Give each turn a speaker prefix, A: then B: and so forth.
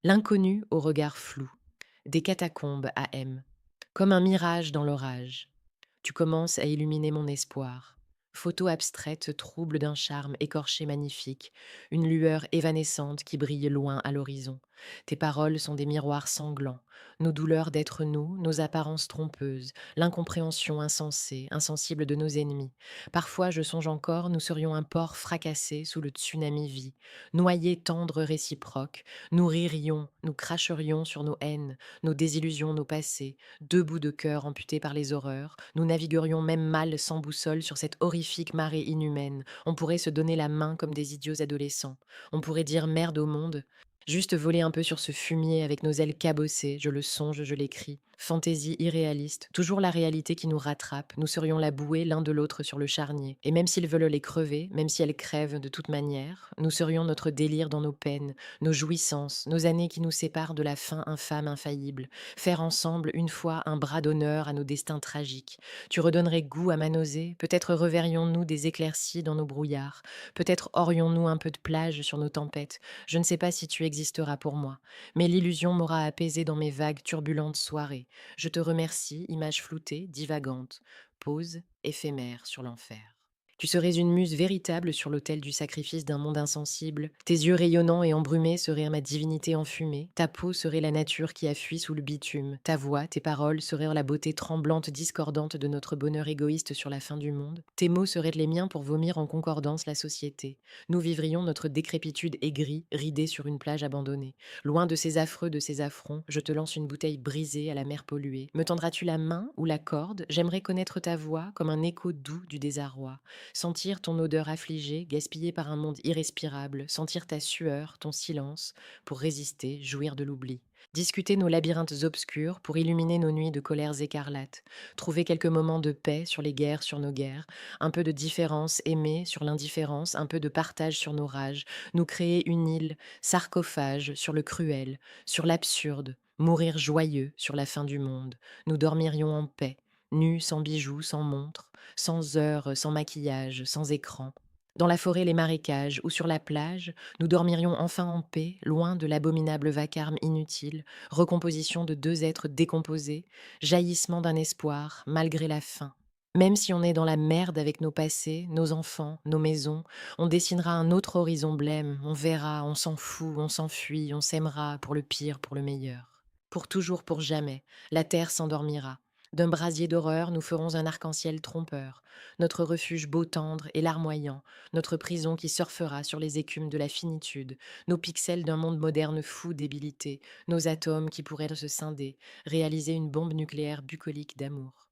A: L'inconnu au regard flou, des catacombes à M, comme un mirage dans l'orage. Tu commences à illuminer mon espoir. Photo abstraite trouble d'un charme écorché magnifique, une lueur évanescente qui brille loin à l'horizon. Tes paroles sont des miroirs sanglants, nos douleurs d'être nous, nos apparences trompeuses, l'incompréhension insensée, insensible de nos ennemis. Parfois, je songe encore, nous serions un port fracassé sous le tsunami vie, noyés tendres réciproques, nous ririons, nous cracherions sur nos haines, nos désillusions, nos passés, deux bouts de cœur amputés par les horreurs, nous naviguerions même mal sans boussole sur cette horrifique marée inhumaine. On pourrait se donner la main comme des idiots adolescents. On pourrait dire merde au monde. Juste voler un peu sur ce fumier avec nos ailes cabossées, je le songe, je l'écris. Fantaisie irréaliste, toujours la réalité qui nous rattrape, nous serions la bouée l'un de l'autre sur le charnier. Et même s'ils veulent les crever, même si elles crèvent de toute manière, nous serions notre délire dans nos peines, nos jouissances, nos années qui nous séparent de la fin infâme infaillible. Faire ensemble, une fois, un bras d'honneur à nos destins tragiques. Tu redonnerais goût à ma nausée, peut-être reverrions-nous des éclaircies dans nos brouillards, peut-être aurions-nous un peu de plage sur nos tempêtes. Je ne sais pas si tu existeras pour moi, mais l'illusion m'aura apaisé dans mes vagues turbulentes soirées. Je te remercie, image floutée, divagante, pause éphémère sur l'enfer. Tu serais une muse véritable sur l'autel du sacrifice d'un monde insensible. Tes yeux rayonnants et embrumés seraient ma divinité enfumée. Ta peau serait la nature qui a fui sous le bitume. Ta voix, tes paroles seraient la beauté tremblante, discordante de notre bonheur égoïste sur la fin du monde. Tes mots seraient les miens pour vomir en concordance la société. Nous vivrions notre décrépitude aigrie, ridée sur une plage abandonnée. Loin de ces affreux, de ces affronts, je te lance une bouteille brisée à la mer polluée. Me tendras-tu la main ou la corde? J'aimerais connaître ta voix comme un écho doux du désarroi. Sentir ton odeur affligée, gaspillée par un monde irrespirable, sentir ta sueur, ton silence, pour résister, jouir de l'oubli. Discuter nos labyrinthes obscurs pour illuminer nos nuits de colères écarlates. Trouver quelques moments de paix sur les guerres, sur nos guerres. Un peu de différence aimée sur l'indifférence, un peu de partage sur nos rages. Nous créer une île, sarcophage sur le cruel, sur l'absurde. Mourir joyeux sur la fin du monde. Nous dormirions en paix, nus sans bijoux, sans montre, sans heures, sans maquillage, sans écran. Dans la forêt, les marécages ou sur la plage, nous dormirions enfin en paix, loin de l'abominable vacarme inutile, recomposition de deux êtres décomposés, jaillissement d'un espoir, malgré la faim. Même si on est dans la merde avec nos passés, nos enfants, nos maisons, on dessinera un autre horizon blême, on verra, on s'en fout, on s'enfuit, on s'aimera pour le pire, pour le meilleur. Pour toujours, pour jamais, la terre s'endormira. D'un brasier d'horreur, nous ferons un arc-en-ciel trompeur, notre refuge beau tendre et larmoyant, notre prison qui surfera sur les écumes de la finitude, nos pixels d'un monde moderne fou débilité, nos atomes qui pourraient se scinder, réaliser une bombe nucléaire bucolique d'amour.